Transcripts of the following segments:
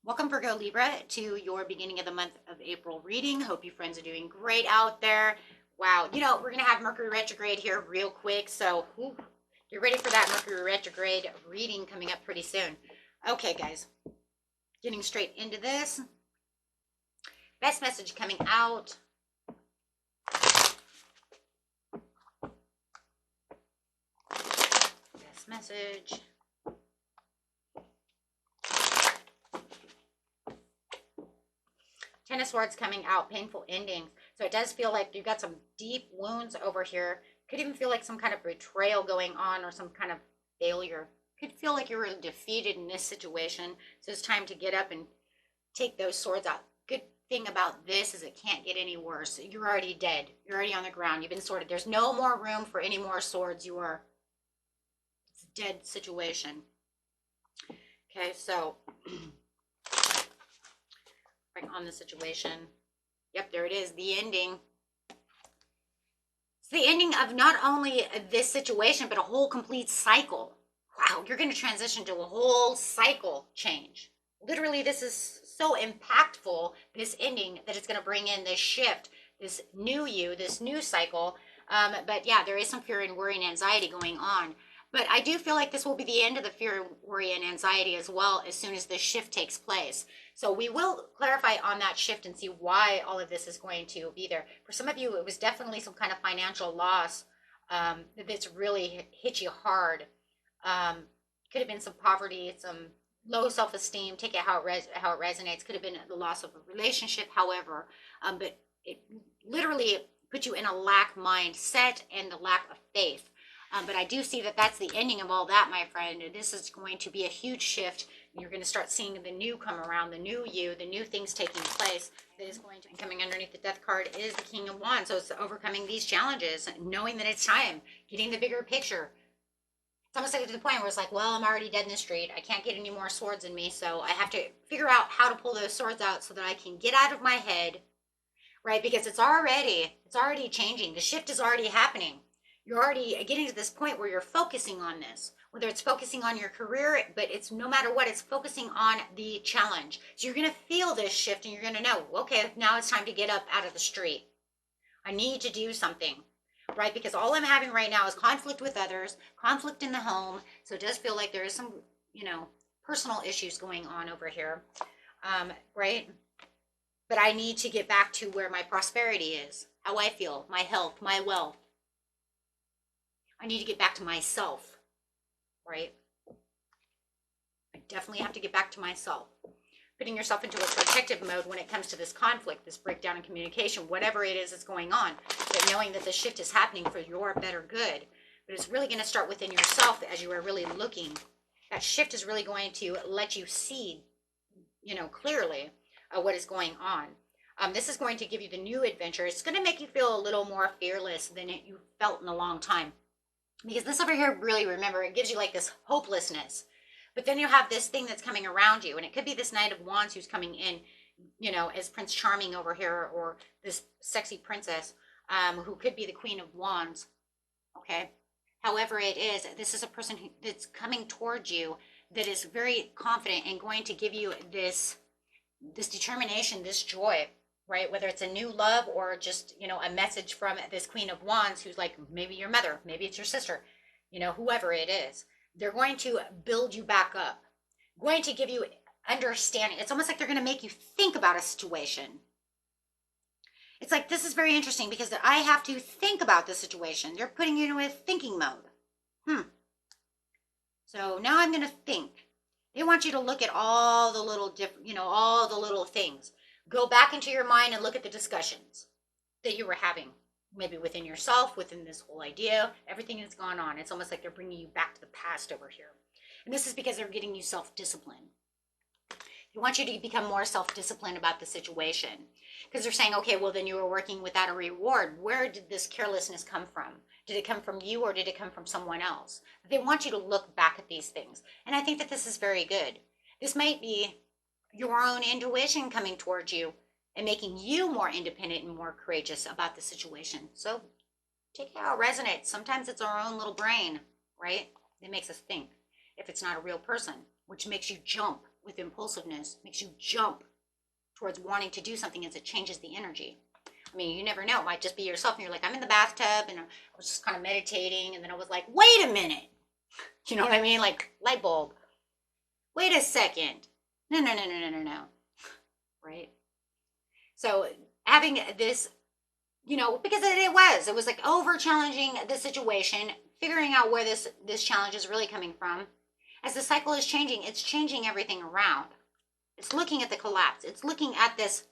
Welcome, Virgo Libra, to your beginning of the month of April reading. Hope you friends are doing great out there. Wow, we're going to have Mercury retrograde here real quick, so get ready for that Mercury retrograde reading coming up pretty soon. Okay, guys, getting straight into this. Best message coming out. Best message. Ten of Swords coming out, painful endings. So it does feel like you've got some deep wounds over here. Could even feel like some kind of betrayal going on or some kind of failure. Could feel like you were defeated in this situation. So it's time to get up and take those swords out. Good thing about this is it can't get any worse. You're already dead. You're already on the ground. You've been sorted. There's no more room for any more swords. It's a dead situation. Okay, so bring on the situation. Yep, there it is, the ending. It's the ending of not only this situation, but a whole complete cycle. Wow, you're going to transition to a whole cycle change. Literally, this is so impactful, this ending, that it's going to bring in this shift, this new you, this new cycle. But yeah, there is some fear and worry and anxiety going on. But I do feel like this will be the end of the fear, worry, and anxiety as well as soon as this shift takes place. So we will clarify on that shift and see why all of this is going to be there. For some of you, it was definitely some kind of financial loss that's really hit you hard. Could have been some poverty, some low self-esteem. Take it how it resonates. Could have been the loss of a relationship, however. But it literally put you in a lack mindset and the lack of faith. But I do see that that's the ending of all that, my friend. This is going to be a huge shift. You're going to start seeing the new come around, the new you, the new things taking place. That is going to be coming underneath the Death card is the King of Wands. So it's overcoming these challenges, knowing that it's time, getting the bigger picture. It's almost like to the point where it's like, well, I'm already dead in the street. I can't get any more swords in me, so I have to figure out how to pull those swords out so that I can get out of my head, right? Because it's already changing. The shift is already happening. You're already getting to this point where you're focusing on this, whether it's focusing on your career, but it's no matter what, it's focusing on the challenge. So you're going to feel this shift and you're going to know, okay, now it's time to get up out of the street. I need to do something, right? Because all I'm having right now is conflict with others, conflict in the home. So it does feel like there is some, personal issues going on over here, right? But I need to get back to where my prosperity is, how I feel, my health, my wealth. I need to get back to myself, right? I definitely have to get back to myself. Putting yourself into a protective mode when it comes to this conflict, this breakdown in communication, whatever it is that's going on, but knowing that the shift is happening for your better good. But it's really going to start within yourself as you are really looking. That shift is really going to let you see, clearly what is going on. This is going to give you the new adventure. It's going to make you feel a little more fearless than you felt in a long time. Because this over here, really, remember, it gives you like this hopelessness. But then you have this thing that's coming around you. And it could be this Knight of Wands who's coming in, as Prince Charming over here. Or this sexy princess who could be the Queen of Wands. Okay. However it is, this is a person that's coming towards you that is very confident and going to give you this determination, this joy. Right? Whether it's a new love or just, a message from this Queen of Wands who's like maybe your mother, maybe it's your sister, whoever it is. They're going to build you back up, going to give you understanding. It's almost like they're going to make you think about a situation. It's like, this is very interesting because I have to think about the situation. They're putting you in a thinking mode. So now I'm going to think. They want you to look at all the little different, all the little things. Go back into your mind and look at the discussions that you were having, maybe within yourself, within this whole idea, everything that's gone on. It's almost like they're bringing you back to the past over here. And this is because they're getting you self-discipline. They want you to become more self-disciplined about the situation. Because they're saying, okay, well, then you were working without a reward. Where did this carelessness come from? Did it come from you or did it come from someone else? They want you to look back at these things. And I think that this is very good. This might be your own intuition coming towards you and making you more independent and more courageous about the situation. So take it how it resonates. Sometimes it's our own little brain, right? It makes us think if it's not a real person, which makes you jump with impulsiveness, makes you jump towards wanting to do something as it changes the energy. I mean, you never know. It might just be yourself and you're like, I'm in the bathtub and I was just kind of meditating. And then I was like, wait a minute. You know what I mean? Like light bulb. Wait a second. No, no, no, no, no, no, no. Right? So having this, you know, because it was like over challenging the situation, figuring out where this challenge is really coming from. As the cycle is changing, it's changing everything around. It's looking at the collapse. It's looking at this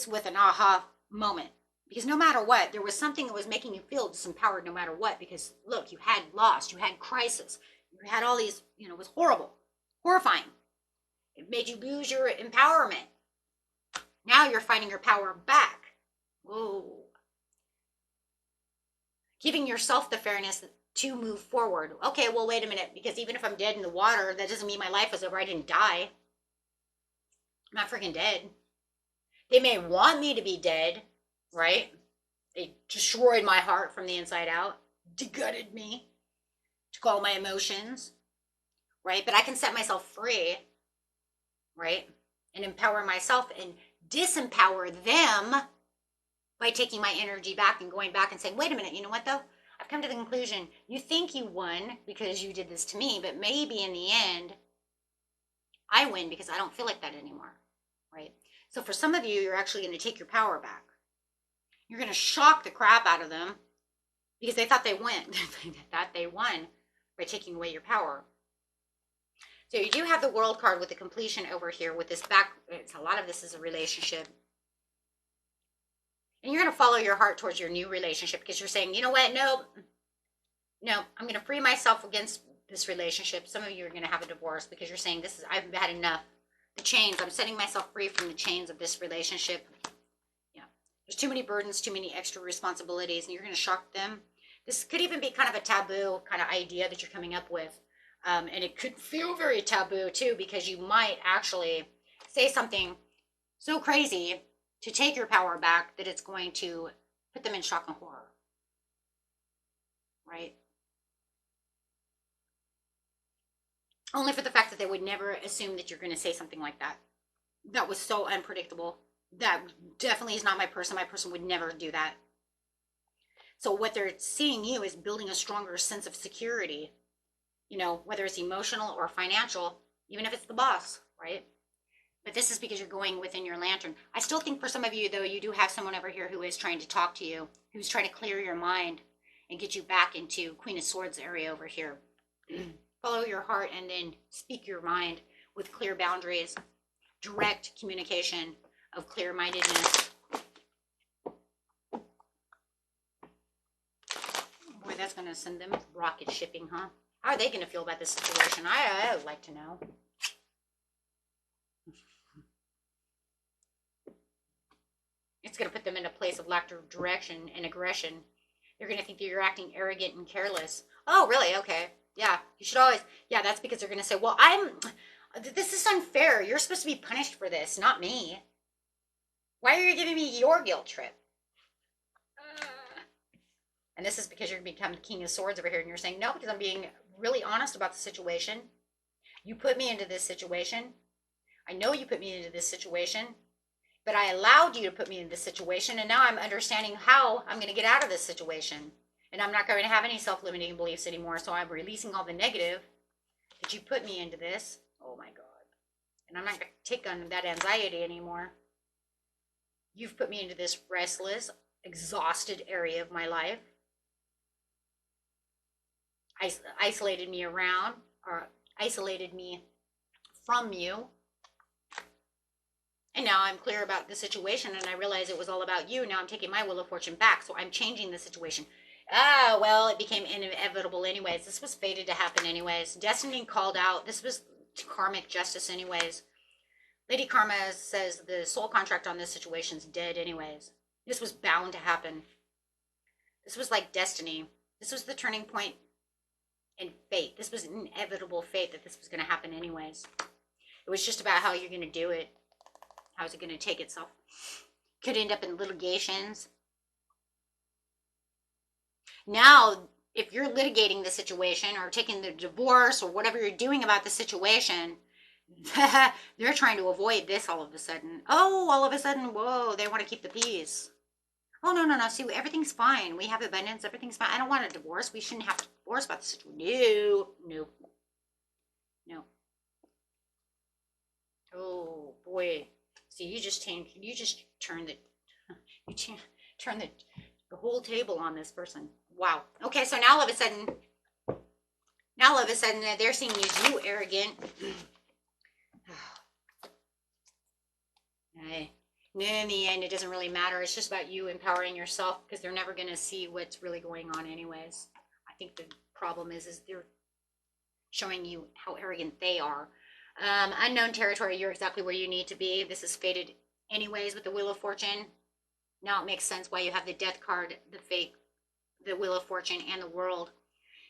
with an aha moment. Because no matter what, there was something that was making you feel disempowered no matter what. Because look, you had loss, you had crisis, you had all these, you know, it was horrible, horrifying. It made you lose your empowerment. Now you're finding your power back. Whoa. Giving yourself the fairness to move forward. Okay, well, wait a minute, because even if I'm dead in the water, that doesn't mean my life is over. I didn't die. I'm not freaking dead. They may want me to be dead, right? They destroyed my heart from the inside out, degutted me, took all my emotions, right? But I can set myself free, right? And empower myself and disempower them by taking my energy back and going back and saying, wait a minute, you know what though? I've come to the conclusion, you think you won because you did this to me, but maybe in the end, I win because I don't feel like that anymore, right? So for some of you, you're actually going to take your power back. You're going to shock the crap out of them because they thought they won. They thought they won by taking away your power. So you do have the World card with the completion over here with this back. A lot of this is a relationship. And you're going to follow your heart towards your new relationship because you're saying, you know what? No, I'm going to free myself against this relationship. Some of you are going to have a divorce because you're saying, I've had enough. The chains, I'm setting myself free from the chains of this relationship. Yeah. There's too many burdens, too many extra responsibilities, and you're going to shock them. This could even be kind of a taboo kind of idea that you're coming up with. And it could feel very taboo too, because you might actually say something so crazy to take your power back that it's going to put them in shock and horror. Right? Only for the fact that they would never assume that you're going to say something like that. That was so unpredictable. That definitely is not my person. My person would never do that. So what they're seeing you is building a stronger sense of security, you know, whether it's emotional or financial, even if it's the boss, right? But this is because you're going within your lantern. I still think for some of you, though, you do have someone over here who is trying to talk to you, who's trying to clear your mind and get you back into Queen of Swords area over here. Follow your heart and then speak your mind with clear boundaries, direct communication of clear-mindedness. Boy, that's going to send them rocket shipping, huh? How are they going to feel about this situation? I would like to know. It's going to put them in a place of lack of direction and aggression. They're going to think that you're acting arrogant and careless. Oh, really? Okay. Yeah, you should always, yeah, that's because they're going to say, well, this is unfair. You're supposed to be punished for this, not me. Why are you giving me your guilt trip? And this is because you're going to become the King of Swords over here, and you're saying, no, because I'm being really honest about the situation. You put me into this situation. I know you put me into this situation, but I allowed you to put me in this situation, and now I'm understanding how I'm going to get out of this situation. And I'm not going to have any self-limiting beliefs anymore, so I'm releasing all the negative that you put me into this. Oh, my God. And I'm not going to take on that anxiety anymore. You've put me into this restless, exhausted area of my life. Isolated me around, or isolated me from you. And now I'm clear about the situation, and I realize it was all about you. Now I'm taking my Wheel of Fortune back, so I'm changing the situation. Well, it became inevitable anyways. This was fated to happen anyways. Destiny called out. This was karmic justice anyways. Lady Karma says the soul contract on this situation's dead anyways. This was bound to happen. This was like destiny. This was the turning point in fate. This was an inevitable fate that this was going to happen anyways. It was just about how you're going to do it. How's it going to take itself? Could end up in litigations. Now, if you're litigating the situation or taking the divorce or whatever you're doing about the situation, They're trying to avoid this all of a sudden. Oh, all of a sudden, whoa, they want to keep the peace. Oh, no, no, no. See, everything's fine. We have abundance. Everything's fine. I don't want a divorce. We shouldn't have to divorce about the situation. No, no, no. Oh, boy. See, you just turned the, you turn the whole table on this person. Wow. Okay, so now all of a sudden, they're seeing you arrogant. Hey. In the end, it doesn't really matter. It's just about you empowering yourself because they're never going to see what's really going on anyways. I think the problem is they're showing you how arrogant they are. Unknown territory, you're exactly where you need to be. This is fated anyways with the Wheel of Fortune. Now it makes sense why you have the Death card, the Wheel of Fortune, and the World.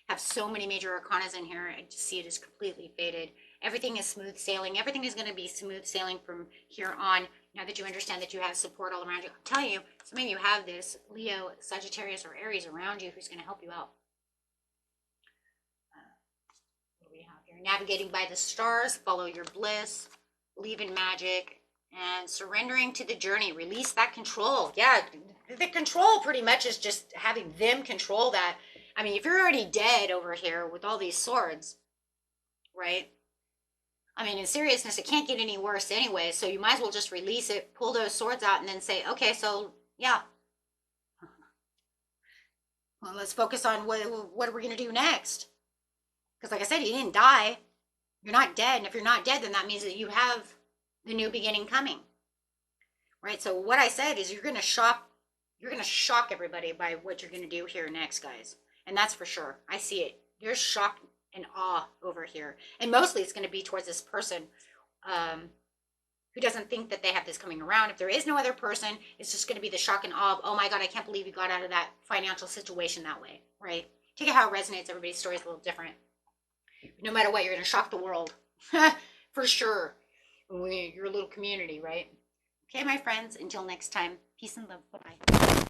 Have so many major arcanas in here. I just see it as completely fated. Everything is smooth sailing. Everything is going to be smooth sailing from here on. Now that you understand that you have support all around you. I'm telling you, some of you have this Leo, Sagittarius, or Aries around you who's going to help you out. What do we have here? Navigating by the stars, follow your bliss, believe in magic, and surrendering to the journey. Release that control. Yeah, the control pretty much is just having them control that. I mean, if you're already dead over here with all these swords, right? I mean, in seriousness, it can't get any worse anyway, so you might as well just release it, pull those swords out, and then say, okay, so, yeah. Well, let's focus on what are we going to do next? Because like I said, you didn't die. You're not dead, and if you're not dead, then that means that you have the new beginning coming. Right? So what I said is you're going to shock everybody by what you're going to do here next, guys. And that's for sure. I see it. There's shock and awe over here. And mostly it's going to be towards this person who doesn't think that they have this coming around. If there is no other person, it's just going to be the shock and awe of, oh my God, I can't believe you got out of that financial situation that way, right? Take it how it resonates. Everybody's story is a little different. But no matter what, you're going to shock the world. For sure. Your little community, right? Okay, my friends, until next time, peace and love. Bye-bye.